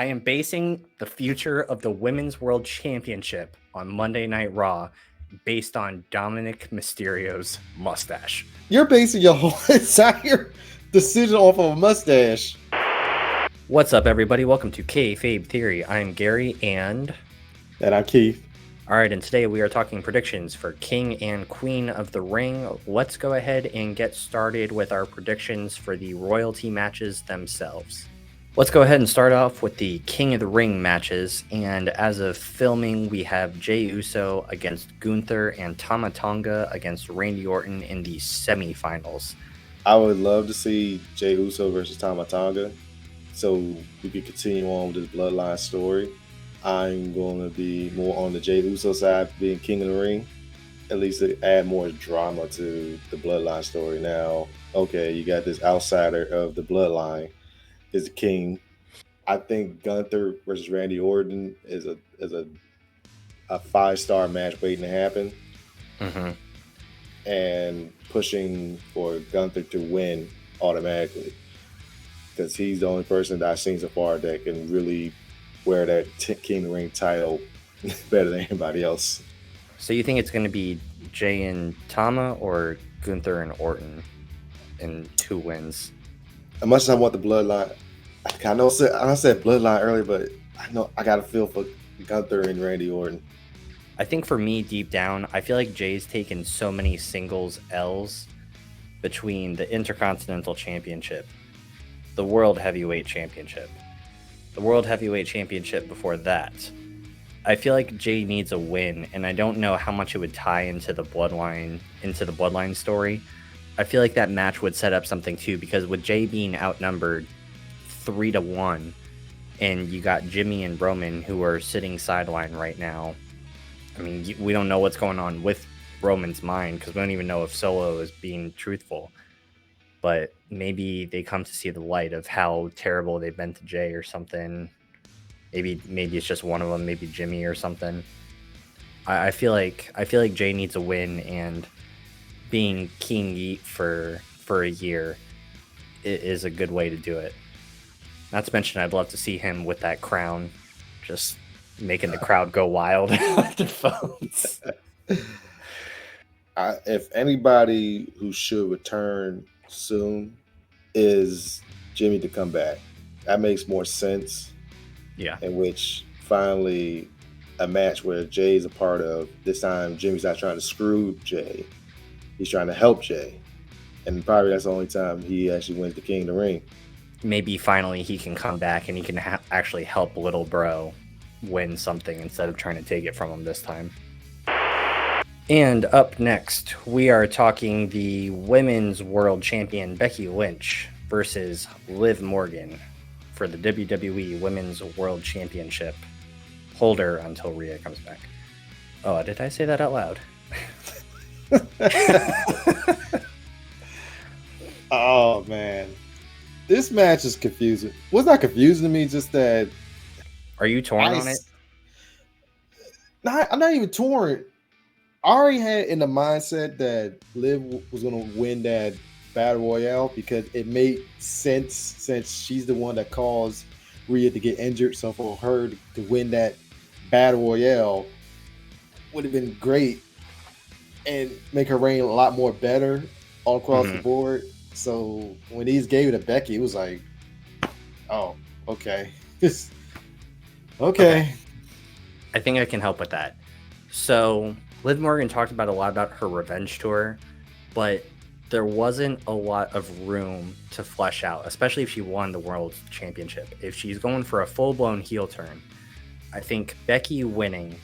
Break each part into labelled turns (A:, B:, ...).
A: I am basing the future of the Women's World Championship on Monday Night Raw based on Dominic Mysterio's mustache.
B: You're basing your whole entire decision off of a mustache.
A: What's up, everybody? Welcome to Kayfabe Theory. I'm Gary, and
B: I'm Keith.
A: All right, and today we are talking predictions for King and Queen of the Ring. Let's go ahead and get started with our predictions for the royalty matches themselves. Let's go ahead and start off with the King of the Ring matches, and as of filming, we have Jey Uso against Gunther and Tama Tonga against Randy Orton in the semifinals.
B: I would love to see Jey Uso versus Tama Tonga, so we could continue on with this bloodline story. I'm going to be more on the Jey Uso side, being King of the Ring, at least to add more drama to the bloodline story. Now, okay, you got this outsider of the bloodline is the king. I think Gunther versus Randy Orton is a 5-star match waiting to happen, and pushing for Gunther to win automatically, because he's the only person that I've seen so far that can really wear that King of the Ring title better than anybody else.
A: So you think it's going to be Jey and Tama, or Gunther and Orton in 2 wins?
B: As much as I want the bloodline, I said bloodline earlier, but I know I got to feel for Gunther and Randy Orton.
A: I think for me, deep down, I feel like Jay's taken so many singles L's between the Intercontinental Championship, the World Heavyweight Championship, the World Heavyweight Championship before that. I feel like Jay needs a win, and I don't know how much it would tie into the bloodline story. I feel like that match would set up something too, because with Jay being outnumbered 3-1, and you got Jimmy and Roman who are sitting sideline right now. I mean, we don't know what's going on with Roman's mind, because we don't even know if Solo is being truthful. But maybe they come to see the light of how terrible they've been to Jay or something. Maybe it's just one of them, maybe Jimmy or something. I feel like Jay needs a win, and being King Yeet for a year is a good way to do it. Not to mention, I'd love to see him with that crown, just making the crowd go wild with the phones.
B: If anybody who should return soon is Jimmy to come back, that makes more sense.
A: Yeah.
B: In which finally a match where Jay's a part of, this time Jimmy's not trying to screw Jay, he's trying to help Jay, and probably that's the only time he actually wins the King of the Ring.
A: Maybe finally he can come back and he can actually help little bro win something instead of trying to take it from him this time. And up next, we are talking the Women's World Champion Becky Lynch versus Liv Morgan for the WWE Women's World Championship holder until Rhea comes back. Oh, did I say that out loud?
B: Oh, man. This match is confusing. What's not confusing to me, just that...
A: Are you torn on it?
B: I'm not even torn. I already had in the mindset that Liv was going to win that Battle Royale, because it made sense since she's the one that caused Rhea to get injured. So for her to win that Battle Royale would have been great and make her reign a lot more better all across the board. So when these gave it to Becky, it was like, oh, okay. Okay.
A: I think I can help with that. So Liv Morgan talked about a lot about her revenge tour, but there wasn't a lot of room to flesh out, especially if she won the World Championship. If she's going for a full-blown heel turn, I think Becky winning,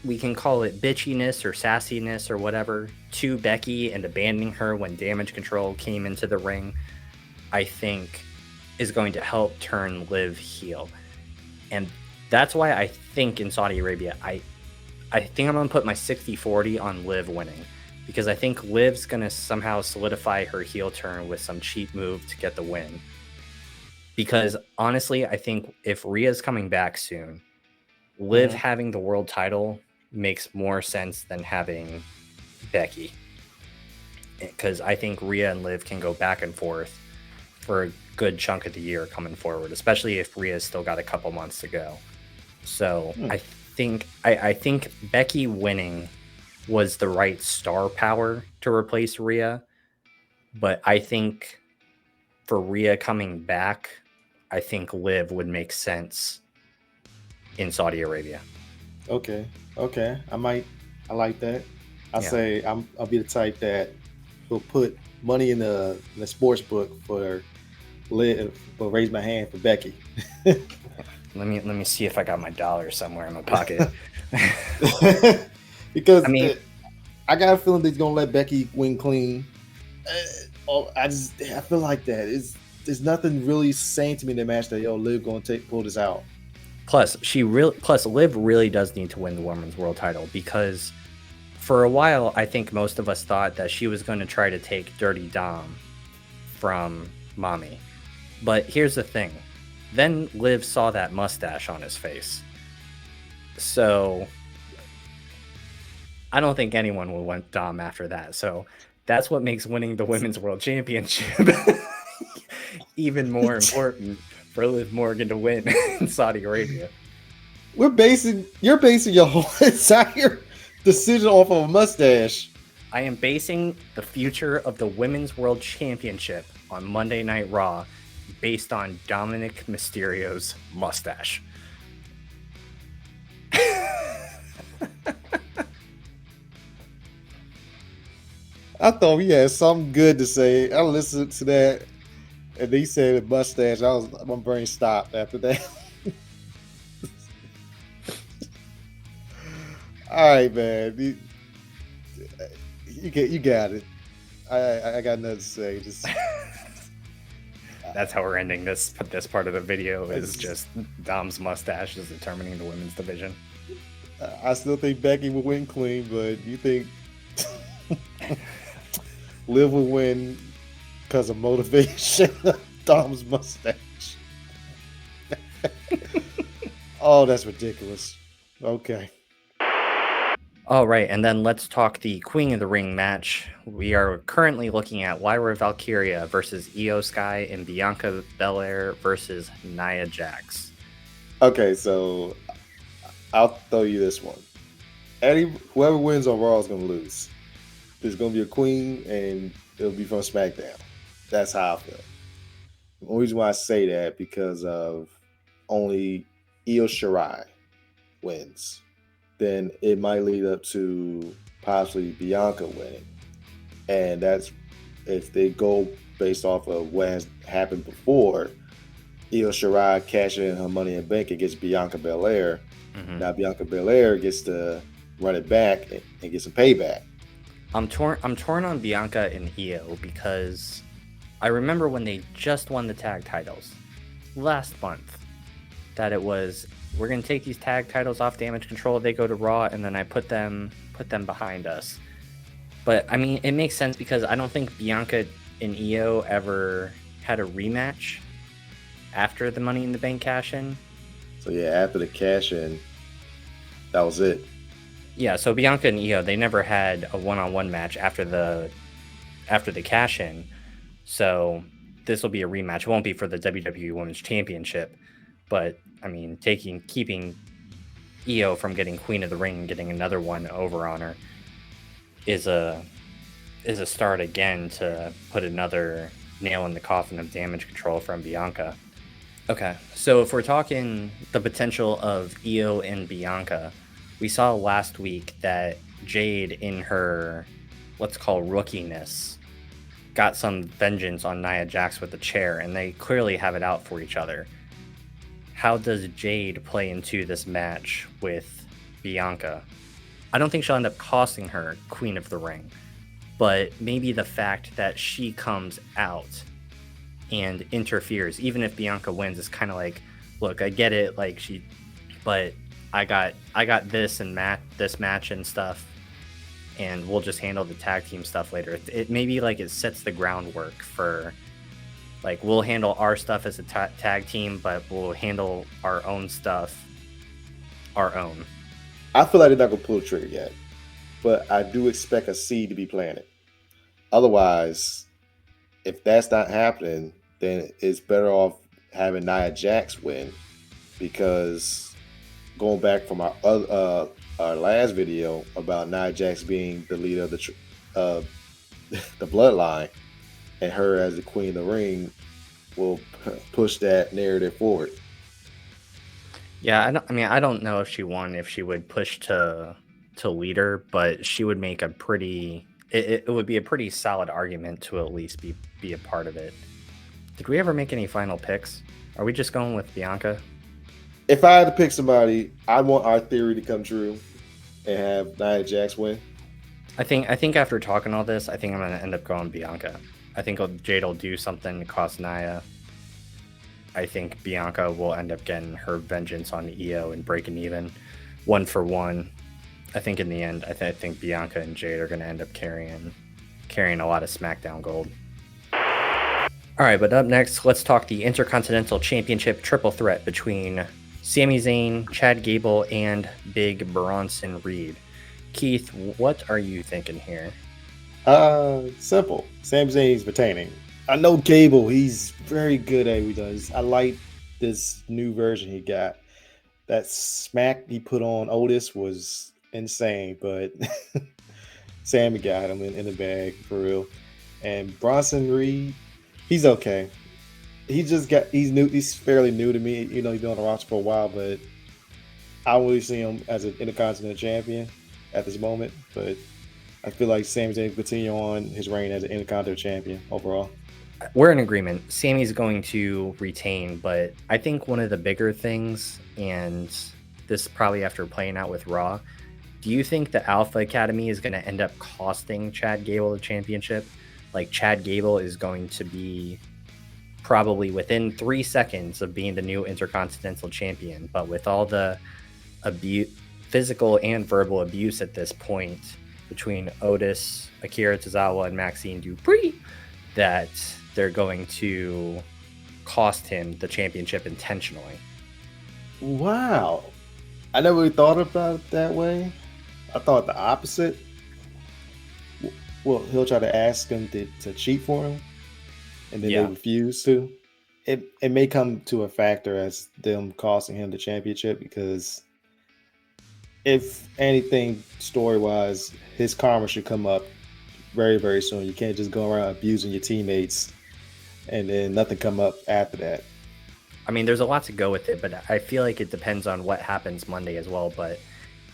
A: we can call it bitchiness or sassiness or whatever, to Becky and abandoning her when Damage Control came into the ring, I think is going to help turn Liv heel. And that's why I think in Saudi Arabia, I think I'm going to put my 60-40 on Liv winning, because I think Liv's going to somehow solidify her heel turn with some cheap move to get the win. Because honestly, I think if Rhea's coming back soon, Liv having the world title makes more sense than having Becky. Because I think Rhea and Liv can go back and forth for a good chunk of the year coming forward, especially if Rhea's still got a couple months to go. So I think Becky winning was the right star power to replace Rhea, but I think for Rhea coming back, I think Liv would make sense in Saudi Arabia.
B: Okay. I like that. Say I'll be the type that will put money in the sports book for Liv, but raise my hand for Becky.
A: Let me see if I got my dollar somewhere in my pocket.
B: Because I got a feeling they're gonna let Becky win clean. I feel like that. There's nothing really saying to me in the match that Liv gonna pull this out.
A: Plus Liv really does need to win the women's world title, because for a while I think most of us thought that she was going to try to take Dirty Dom from Mommy. But here's the thing. Then Liv saw that mustache on his face. So I don't think anyone will want Dom after that. So that's what makes winning the Women's World Championship even more important for Liv Morgan to win in Saudi Arabia.
B: You're basing your whole entire decision off of a mustache.
A: I am basing the future of the Women's World Championship on Monday Night Raw based on Dominic Mysterio's mustache.
B: I thought he had something good to say. I listened to that, and he said a mustache. My brain stopped after that. All right, man. You got it. I got nothing to say. Just
A: that's how we're ending this part of the video. Is just Dom's mustache is determining the women's division.
B: I still think Becky will win clean, but you think Liv will win because of motivation of Dom's mustache? Oh, that's ridiculous. Okay.
A: All right, and then let's talk the Queen of the Ring match. We are currently looking at Lyra Valkyria versus Io Sky and Bianca Belair versus Nia Jax.
B: Okay, so I'll throw you this one. Whoever wins on Raw is going to lose. There's going to be a queen, and it'll be from SmackDown. That's how I feel. The only reason why I say that because of only Io Shirai wins. Then it might lead up to possibly Bianca winning. And that's if they go based off of what has happened before. Io Shirai cashing in her Money in Bank against Bianca Belair. Mm-hmm. Now Bianca Belair gets to run it back and get some payback.
A: I'm torn on Bianca and Io because I remember when they just won the tag titles last month that it was, we're going to take these tag titles off Damage Control, they go to Raw, and then I put them behind us. But I mean, it makes sense because I don't think Bianca and Io ever had a rematch after the Money in the Bank cash-in.
B: So yeah, after the cash-in, that was it.
A: Yeah, so Bianca and Io, they never had a one-on-one match after the cash-in. So this will be a rematch. It won't be for the WWE Women's Championship, but I mean, keeping Io from getting Queen of the Ring and getting another one over on her is a start again to put another nail in the coffin of Damage Control from Bianca. Okay, so if we're talking the potential of Io and Bianca, we saw last week that Jade, in her, let's call rookiness, got some vengeance on Nia Jax with the chair, and they clearly have it out for each other. How does Jade play into this match with Bianca? I don't think she'll end up costing her Queen of the Ring, but maybe the fact that she comes out and interferes, even if Bianca wins, is kind of like, look, I get it, like but I got this and this match and stuff, and we'll just handle the tag team stuff later. It maybe like it sets the groundwork for, like, we'll handle our stuff as a tag team, but we'll handle our own stuff our own.
B: I feel like they're not gonna pull the trigger yet, but I do expect a seed to be planted. Otherwise, if that's not happening, then it's better off having Nia Jax win, because going back from our last video about Nia Jax being the leader of uh, the bloodline, and her as the queen of the ring will push that narrative forward.
A: Yeah, I don't know if she won, if she would push to leader, but she would make a pretty. It would be a pretty solid argument to at least be a part of it. Did we ever make any final picks? Are we just going with Bianca?
B: If I had to pick somebody, I want our theory to come true and have Nia Jax win.
A: I think after talking all this, I think I'm gonna end up going Bianca. I think Jade will do something to cost Nia. I think Bianca will end up getting her vengeance on Io and breaking even 1-for-1. I think in the end, I think Bianca and Jade are going to end up carrying a lot of SmackDown gold. All right, but up next, let's talk the Intercontinental Championship triple threat between Sami Zayn, Chad Gable, and Big Bronson Reed. Keith, what are you thinking here?
B: Simple. Sami Zayn's retaining. I know Gable, he's very good at what he does. I like this new version he got. That smack he put on Otis was insane, but Sammy got him in the bag for real. And Bronson Reed, he's okay. He's new. He's fairly new to me. You know, he's been on the roster for a while, but I don't really see him as an Intercontinental champion at this moment. But I feel like Sami Zayn will continue on his reign as an Intercontinental champion overall.
A: We're in agreement. Sammy's going to retain, but I think one of the bigger things, and this is probably after playing out with Raw, do you think the Alpha Academy is going to end up costing Chad Gable the championship? Like, Chad Gable is going to be probably within 3 seconds of being the new Intercontinental champion, but with all the physical and verbal abuse at this point between Otis, Akira Tozawa, and Maxine Dupree, that they're going to cost him the championship intentionally.
B: Wow. I never really thought about it that way. I thought the opposite. Well, he'll try to ask him to cheat for him, and then they refuse to. It may come to a factor as them costing him the championship, because if anything, story-wise, his karma should come up very, very soon. You can't just go around abusing your teammates and then nothing come up after that.
A: I mean, there's a lot to go with it, but I feel like it depends on what happens Monday as well. But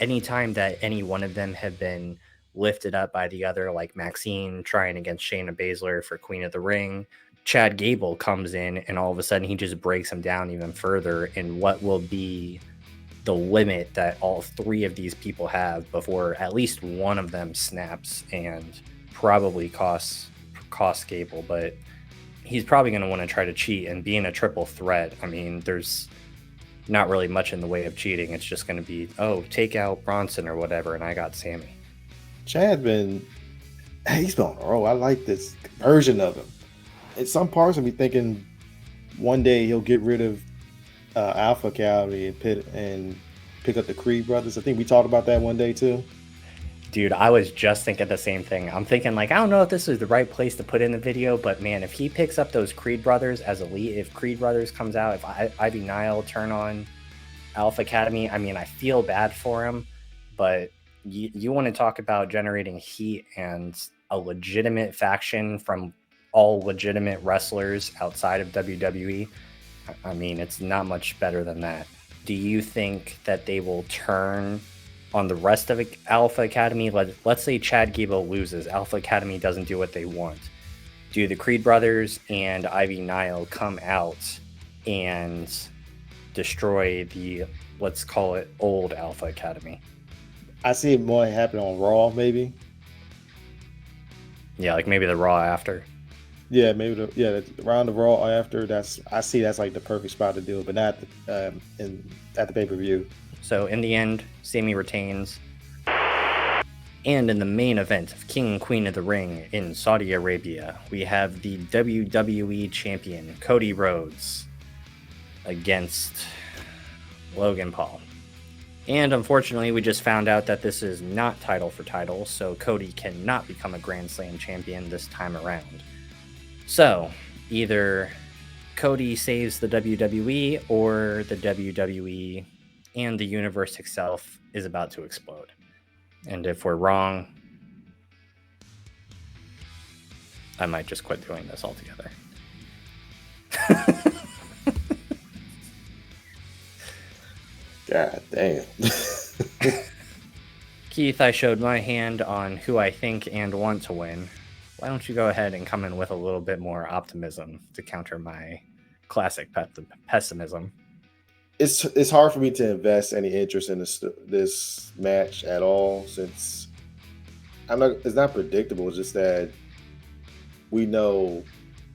A: anytime that any one of them have been lifted up by the other, like Maxine trying against Shayna Baszler for Queen of the Ring, Chad Gable comes in and all of a sudden he just breaks him down even further in what will be the limit that all three of these people have before at least one of them snaps and probably costs Gable. But he's probably going to want to try to cheat, and being a triple threat, I mean, there's not really much in the way of cheating. It's just going to be, oh, take out Bronson or whatever, and I got Sammy.
B: He's been on a roll. I like this version of him. In some parts, I'll be thinking one day he'll get rid of Alpha Academy and pick up the Creed brothers. I think we talked about that one day too.
A: Dude, I was just thinking the same thing. I'm thinking, like, I don't know if this is the right place to put in the video, but man, if he picks up those Creed brothers as elite, if Creed brothers comes out, if Ivy Nile turn on Alpha Academy, I mean, I feel bad for him, but you want to talk about generating heat and a legitimate faction from all legitimate wrestlers outside of WWE. I mean, it's not much better than that. Do you think that they will turn on the rest of Alpha Academy? Let's say Chad Gable loses, Alpha Academy doesn't do what they want. Do the Creed brothers and Ivy Nile come out and destroy the, let's call it, old Alpha Academy?
B: I see it more happen on Raw, maybe.
A: Yeah, like maybe the Raw after.
B: Yeah, maybe around the Raw after. I see that's like the perfect spot to do it, but not at the pay-per-view.
A: So in the end, Sami retains. And in the main event of King and Queen of the Ring in Saudi Arabia, we have the WWE Champion Cody Rhodes against Logan Paul. And unfortunately, we just found out that this is not title for title, so Cody cannot become a Grand Slam champion this time around. So, either Cody saves the WWE, or the WWE and the universe itself is about to explode. And if we're wrong, I might just quit doing this altogether.
B: God damn.
A: Keith, I showed my hand on who I think and want to win. Why don't you go ahead and come in with a little bit more optimism to counter my classic pessimism?
B: It's hard for me to invest any interest in this match at all, since it's not predictable. It's just that we know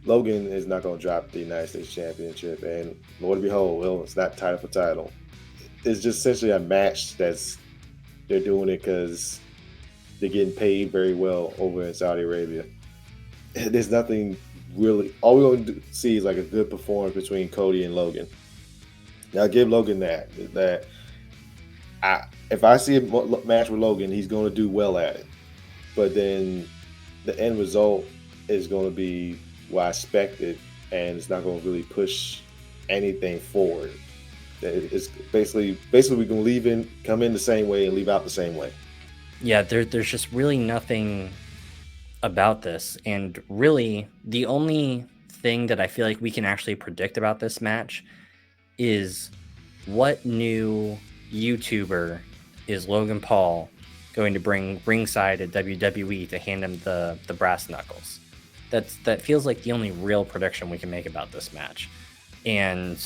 B: Logan is not going to drop the United States Championship, and Lord behold, well, it's not title for title. It's just essentially a match they're doing it because they're getting paid very well over in Saudi Arabia. There's nothing really. All we're going to see is like a good performance between Cody and Logan. Now, I'll give Logan that. If I see a match with Logan, he's going to do well at it. But then the end result is going to be what I expected, and it's not going to really push anything forward. It's basically we can come in the same way and leave out the same way.
A: Yeah, there's just really nothing about this, and really the only thing that I feel like we can actually predict about this match is what new YouTuber is Logan Paul going to bring ringside at WWE to hand him the brass knuckles. That feels like the only real prediction we can make about this match. And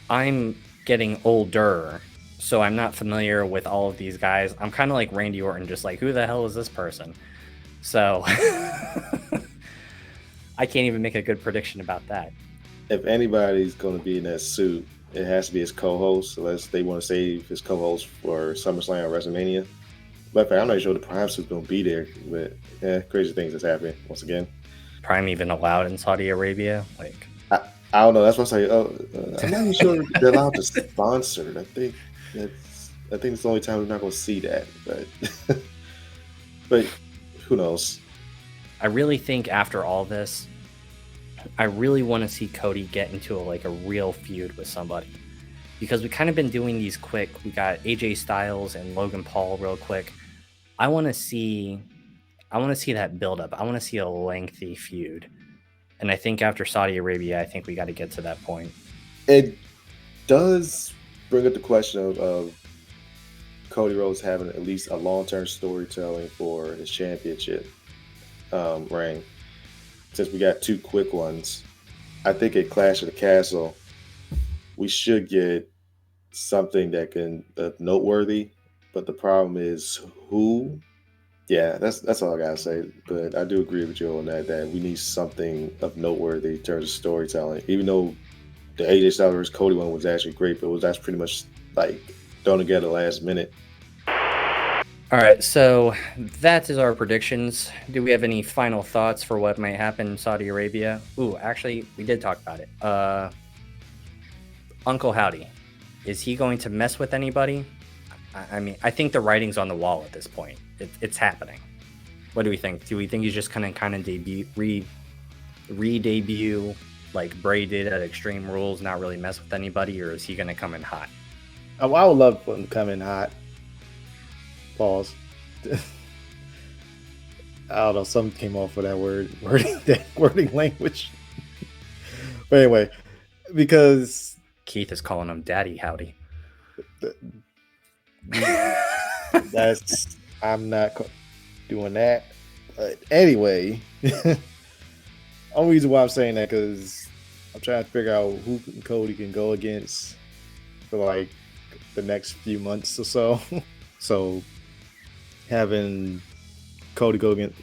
A: I'm getting older, so I'm not familiar with all of these guys. I'm kind of like Randy Orton, just like, who the hell is this person? So I can't even make a good prediction about that.
B: If anybody's going to be in that suit, it has to be his co-host, unless they want to save his co-host for SummerSlam or WrestleMania. But I'm not sure the Prime suit's going to be there. But crazy things that's happening once again.
A: Prime even allowed in Saudi Arabia? Like,
B: I don't know. That's what I say. I'm not even sure they're allowed to sponsor. I think it's the only time we're not going to see that. But who knows?
A: I really think after all this, I really want to see Cody get into a real feud with somebody, because we kind of been doing these quick. We got AJ Styles and Logan Paul real quick. I want to see that build up. I want to see a lengthy feud. And I think after Saudi Arabia, I think we got to get to that point.
B: It does bring up the question of Cody Rhodes having at least a long-term storytelling for his championship reign. Since we got two quick ones, I think at Clash of the Castle, we should get something that can noteworthy. But the problem is who. Yeah, that's all I gotta say. But I do agree with you on that we need something of noteworthy in terms of storytelling. Even though the AJ Styles vs. Cody one was actually great, but that's pretty much like thrown together last minute.
A: All right, so that is our predictions. Do we have any final thoughts for what might happen in Saudi Arabia? Ooh, actually, we did talk about it. Uncle Howdy, is he going to mess with anybody? I mean, I think the writing's on the wall at this point. It's happening. What do we think? Do we think he's just kind of re-debut like Bray did at Extreme Rules, not really mess with anybody, or is he going to come in hot?
C: I would love for him to come in hot. Pause. I don't know. Something came off of that wording language. But anyway, because
A: Keith is calling him Daddy Howdy.
C: I'm not doing that. But anyway, only reason why I'm saying that because I'm trying to figure out who Cody can go against for like the next few months or so. So having Cody go against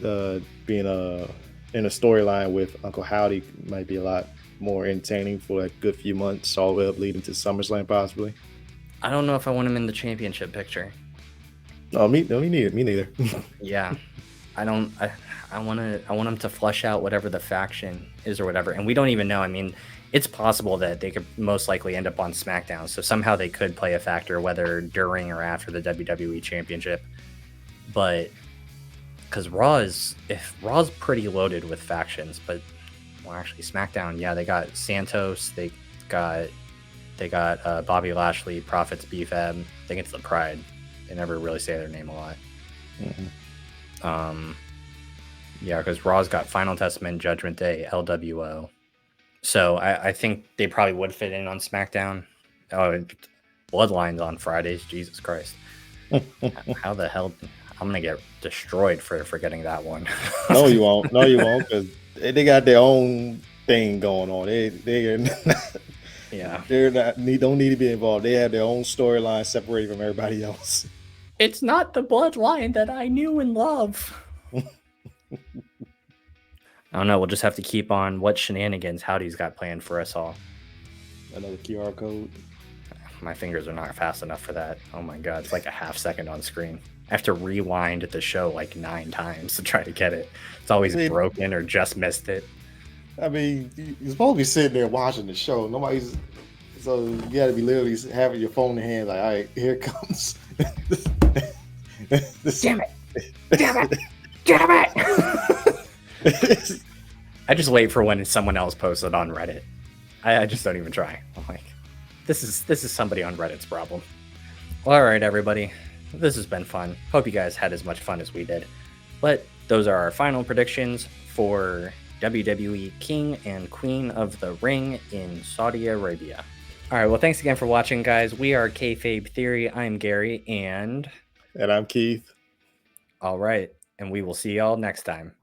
C: being in a storyline with Uncle Howdy might be a lot more entertaining for a good few months, all the way up leading to SummerSlam possibly.
A: I don't know if I want him in the championship picture.
C: No, me neither.
A: Yeah, I want him to flesh out whatever the faction is or whatever, and we don't even know. I mean, it's possible that they could most likely end up on SmackDown, so somehow they could play a factor, whether during or after the WWE Championship. But because Raw's pretty loaded with factions, but well, actually, SmackDown. Yeah, they got Santos. They got Bobby Lashley, Profits, BFAB. I think it's the Pride. They never really say their name a lot.
C: Mm-hmm.
A: Yeah, because Raw's got Final Testament, Judgment Day, LWO. So I think they probably would fit in on SmackDown. Oh, Bloodline's on Fridays. Jesus Christ. How the hell? I'm going to get destroyed for forgetting that one.
C: No, you won't. No, you won't, because they got their own thing going on. They're not,
A: yeah.
C: Don't need to be involved. They have their own storyline separated from everybody else.
A: It's not the Bloodline that I knew and love. I don't know. We'll just have to keep on what shenanigans Howdy's got planned for us all.
C: Another QR code.
A: My fingers are not fast enough for that. Oh my god, it's like a half second on screen. I have to rewind the show like 9 times to try to get it. It's always broken or just missed it.
B: I mean, you're supposed to be sitting there watching the show. So you got to be literally having your phone in hand. Like, all right, here it comes.
A: Damn it! Damn it! Damn it! I just wait for when someone else posts it on Reddit. I just don't even try. I'm like, this is somebody on Reddit's problem. Well, all right, everybody. This has been fun. Hope you guys had as much fun as we did. But those are our final predictions for WWE King and Queen of the Ring in Saudi Arabia. All right, well, thanks again for watching, guys. We are Kayfabe Theory. I'm Gary, and
C: I'm Keith.
A: All right, and we will see y'all next time.